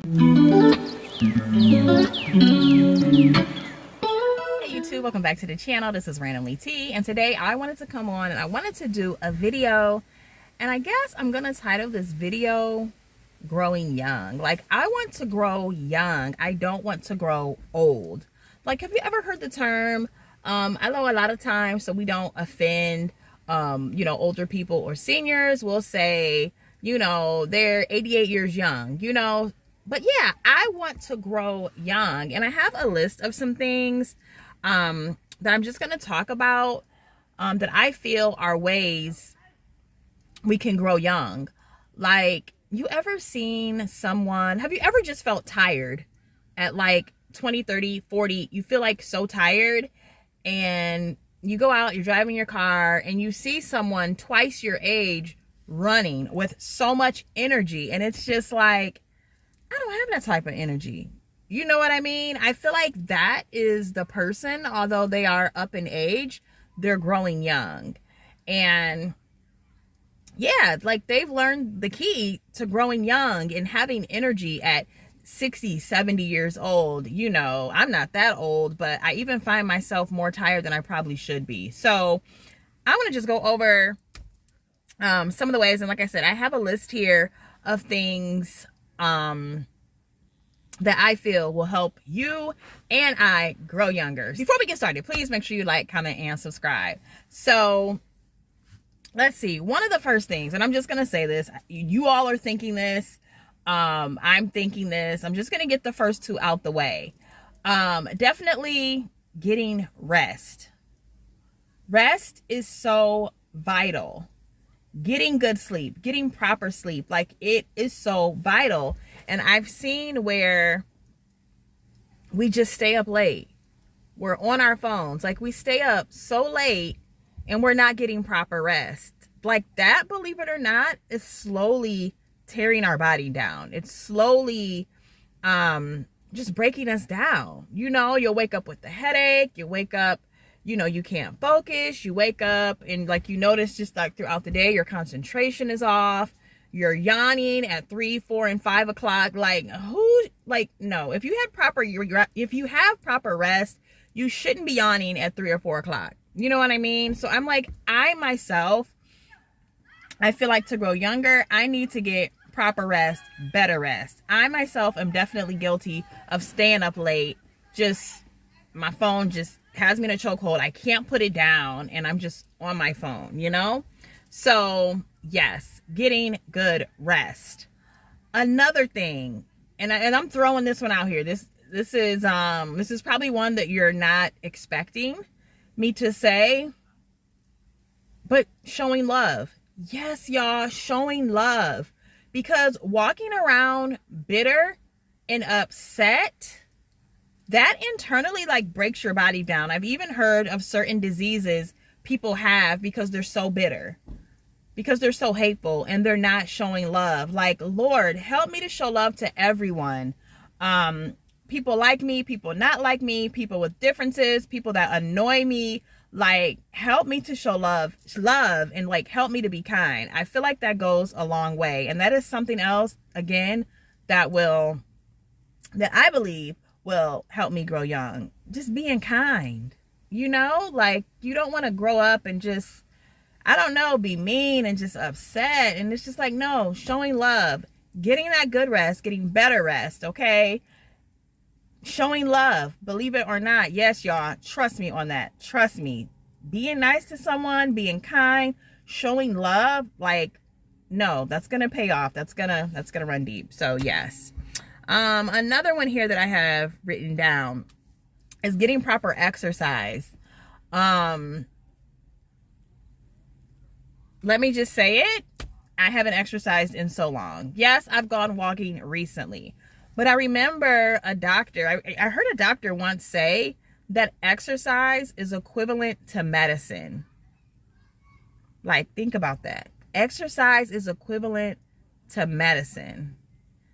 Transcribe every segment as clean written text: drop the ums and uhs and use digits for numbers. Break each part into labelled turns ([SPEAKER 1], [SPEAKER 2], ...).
[SPEAKER 1] YouTube, welcome back to the channel. This is Randomly T, and today I wanted to come on and I wanted to do a video, and I guess I'm gonna title this video Growing Young. Like, I want to grow young. I don't want to grow old. Like, have you ever heard the term, I know a lot of times, so we don't offend older people or seniors, will say, they're 88 years young, but yeah, I want to grow young, and I have a list of some things that I'm just going to talk about that I feel are ways we can grow young. Like, you ever seen someone, have you ever just felt tired at like 20, 30, 40? You feel like so tired, and you go out, you're driving your car, and you see someone twice your age running with so much energy, and it's just like, I don't have that type of energy. You know what I mean? I feel like that is the person, although they are up in age, they're growing young. And yeah, like, they've learned the key to growing young and having energy at 60, 70 years old. I'm not that old, but I even find myself more tired than I probably should be. So I want to just go over some of the ways. And like I said, I have a list here of things that I feel will help you and I grow younger. Before we get started, please make sure you like, comment, and subscribe. So let's see. One of the first things, and I'm just going to say this, you all are thinking this, I'm thinking this, I'm just going to get the first two out the way. Definitely getting rest. Rest is so vital. Getting good sleep, getting proper sleep, like, it is so vital. And I've seen where we just stay up late. We're on our phones. Like, we stay up so late and we're not getting proper rest. Like, that, believe it or not, is slowly tearing our body down. It's slowly just breaking us down. You'll wake up with a headache. You wake up, you can't focus. You wake up and, like, you notice just like throughout the day, your concentration is off. You're yawning at 3, 4, and 5 o'clock. Like, no, if you have proper rest, you shouldn't be yawning at 3 or 4 o'clock. You know what I mean? So I'm like, I feel like to grow younger, I need to get proper rest, better rest. I myself am definitely guilty of staying up late. Just, my phone just has me in a chokehold. I can't put it down, and I'm just on my phone, So yes, getting good rest. Another thing, and I'm throwing this one out here. This is probably one that you're not expecting me to say, but showing love. Yes, y'all, showing love. Because walking around bitter and upset, that internally, like, breaks your body down. I've even heard of certain diseases people have because they're so bitter, because they're so hateful, and they're not showing love. Like, Lord, help me to show love to everyone. People like me, people not like me, people with differences, people that annoy me. Like, help me to show love, and, like, help me to be kind. I feel like that goes a long way. And that is something else, again, that I believe will help me grow young. Just being kind, like, you don't want to grow up and just, I don't know, be mean and just upset. And it's just like, no, showing love, getting that good rest, getting better rest. Okay. Showing love, believe it or not. Yes, y'all, trust me on that. Trust me. Being nice to someone, being kind, showing love, like, no, that's going to pay off. That's going to run deep. So yes. Another one here that I have written down is getting proper exercise. Let me just say it. I haven't exercised in so long. Yes, I've gone walking recently, but I remember a doctor, I heard a doctor once say that exercise is equivalent to medicine. Like, think about that. Exercise is equivalent to medicine,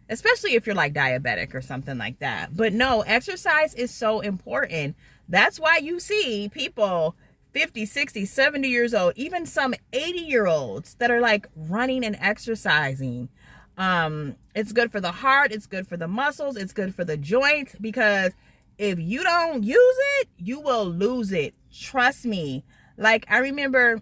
[SPEAKER 1] especially if you're like diabetic or something like that. But no, exercise is so important. That's why you see people 50, 60, 70 years old, even some 80-year-olds that are like running and exercising. It's good for the heart, it's good for the muscles, it's good for the joints, because if you don't use it, you will lose it. Trust me. Like, I remember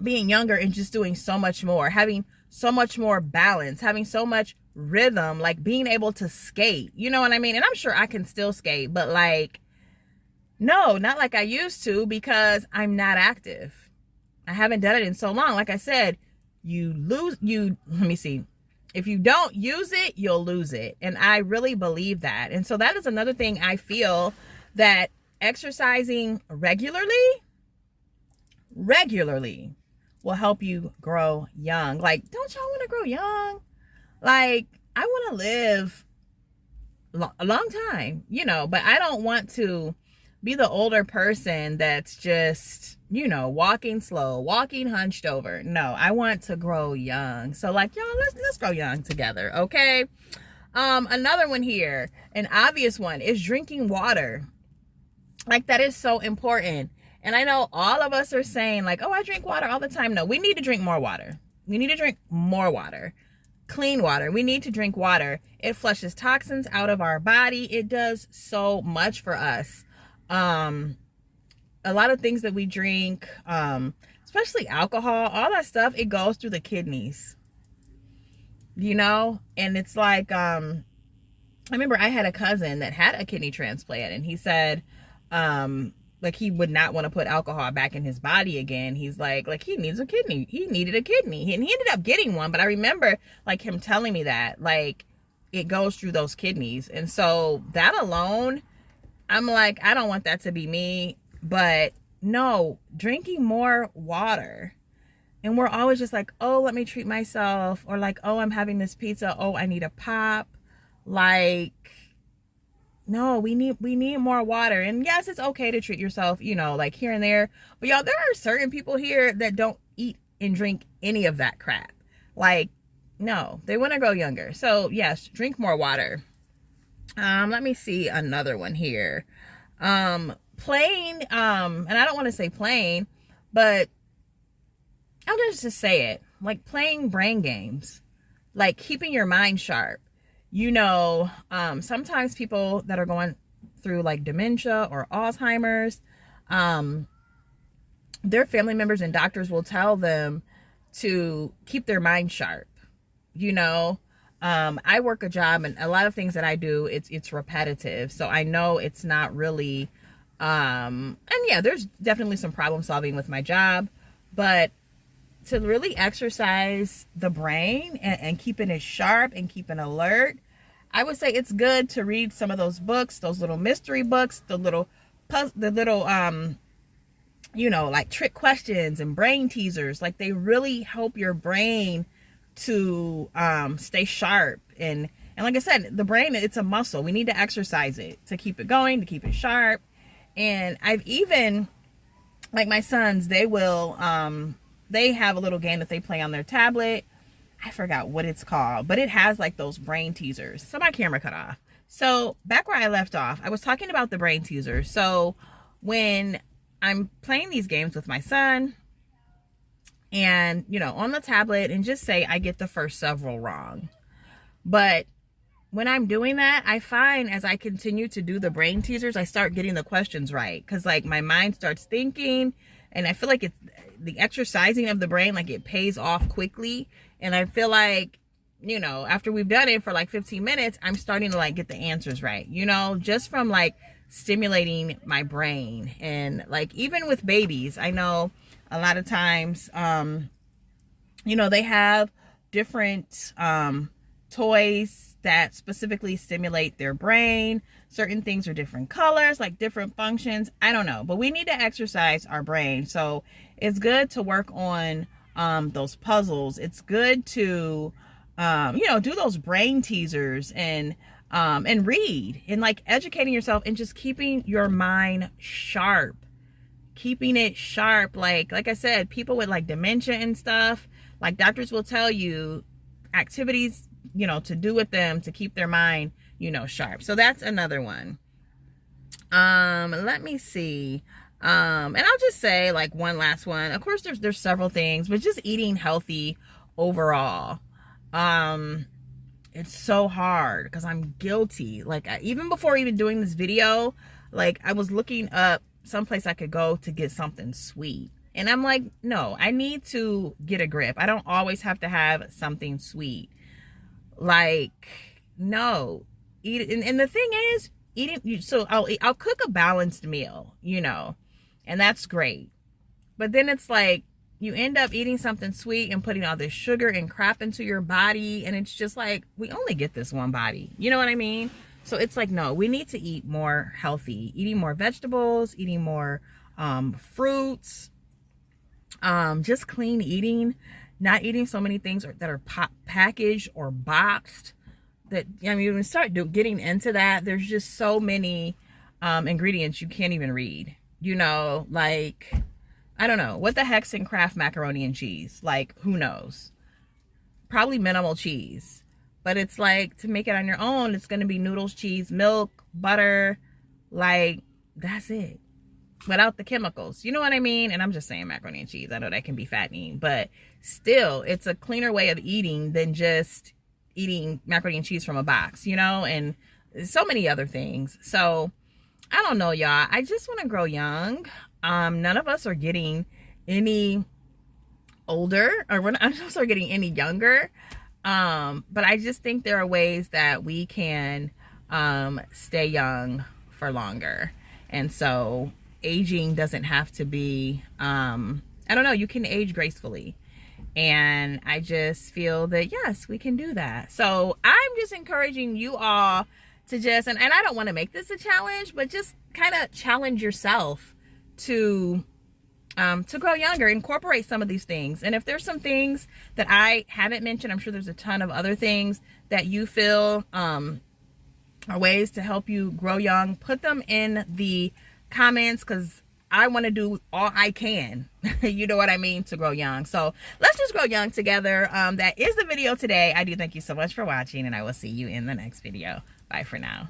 [SPEAKER 1] being younger and just doing so much more, having so much more balance, having so much rhythm, like being able to skate, you know what I mean? And I'm sure I can still skate, but like, no, not like I used to, because I'm not active. I haven't done it in so long. Like I said, let me see. If you don't use it, you'll lose it. And I really believe that. And so that is another thing I feel, that exercising regularly will help you grow young. Like, don't y'all want to grow young? Like, I want to live a long time, you know, but I don't want to be the older person that's just, you know, walking slow, walking hunched over. No, I want to grow young. So like, y'all, let's grow young together, okay? Another one here, an obvious one, is drinking water. Like, that is so important. And I know all of us are saying like, oh, I drink water all the time. No, we need to drink more water. We need to drink more water. Clean water. We need to drink water. It flushes toxins out of our body. It does so much for us. A lot of things that we drink, especially alcohol, all that stuff, it goes through the kidneys, you know? And it's like, I remember I had a cousin that had a kidney transplant, and he said, like, he would not want to put alcohol back in his body again. He's like he needs a kidney. He needed a kidney, and he ended up getting one. But I remember like him telling me that, like, it goes through those kidneys. And so that alone, I'm like, I don't want that to be me. But no, drinking more water. And we're always just like, oh, let me treat myself, or like, oh, I'm having this pizza, oh, I need a pop. Like, no, we need more water. And yes, it's okay to treat yourself, you know, like here and there. But y'all, there are certain people here that don't eat and drink any of that crap. Like, no, they want to grow younger. So yes, drink more water. Let me see another one here. Playing, and I don't want to say playing, but I'll just say it, like playing brain games, like keeping your mind sharp. You know, sometimes people that are going through like dementia or Alzheimer's, their family members and doctors will tell them to keep their mind sharp. You know, I work a job, and a lot of things that I do, it's repetitive. So I know it's not really, and yeah, there's definitely some problem solving with my job, but to really exercise the brain and keeping it sharp and keeping alert, I would say it's good to read some of those books, those little mystery books, the little you know, like trick questions and brain teasers. Like, they really help your brain to stay sharp. And like I said, the brain, it's a muscle. We need to exercise it to keep it going, to keep it sharp. And I've even, like my sons, they will, they have a little game that they play on their tablet. I forgot what it's called, but it has like those brain teasers. So my camera cut off. So back where I left off, I was talking about the brain teasers. So when I'm playing these games with my son, and, you know, on the tablet, and just say I get the first several wrong. But when I'm doing that, I find as I continue to do the brain teasers, I start getting the questions right. Because like my mind starts thinking, and I feel like it's the exercising of the brain, like it pays off quickly. And I feel like, you know, after we've done it for like 15 minutes, I'm starting to like get the answers right, you know, just from like stimulating my brain. And like, even with babies, I know a lot of times, you know, they have different toys that specifically stimulate their brain. Certain things are different colors, like different functions. I don't know, but we need to exercise our brain. So it's good to work on those puzzles. It's good to, you know, do those brain teasers and read, and like educating yourself, and just keeping your mind sharp. Keeping it sharp. Like I said, people with like dementia and stuff, like doctors will tell you activities, you know, to do with them to keep their mind, you know, sharp. So that's another one. Let me see. And I'll just say like one last one. Of course, there's several things, but just eating healthy overall. It's so hard because I'm guilty. Like, even before even doing this video, like, I was looking up someplace I could go to get something sweet. And I'm like, no, I need to get a grip. I don't always have to have something sweet. Like, no. Eat, and the thing is, eating, so I'll cook a balanced meal, you know, and that's great. But then it's like, you end up eating something sweet and putting all this sugar and crap into your body. And it's just like, we only get this one body. You know what I mean? So it's like, no, we need to eat more healthy, eating more vegetables, eating more fruits, just clean eating, not eating so many things that are packaged or boxed. That, I mean, when you start getting into that, there's just so many ingredients you can't even read. You know, like, I don't know. What the heck's in Kraft macaroni and cheese? Like, who knows? Probably minimal cheese. But it's like, to make it on your own, it's going to be noodles, cheese, milk, butter. Like, that's it. Without the chemicals. You know what I mean? And I'm just saying macaroni and cheese. I know that can be fattening. But still, it's a cleaner way of eating than just eating macaroni and cheese from a box, you know? And so many other things. So, I don't know, y'all. I just want to grow young. None of us are getting any older, or none of us are getting any younger. But I just think there are ways that we can stay young for longer. And so aging doesn't have to be, I don't know, you can age gracefully. And I just feel that, yes, we can do that. So I'm just encouraging you all to just, and I don't want to make this a challenge, but just kind of challenge yourself to grow younger, incorporate some of these things. And if there's some things that I haven't mentioned, I'm sure there's a ton of other things that you feel are ways to help you grow young. Put them in the comments, because I want to do all I can, you know what I mean, to grow young. So let's just grow young together. That is the video today. I do thank you so much for watching, and I will see you in the next video. Bye for now.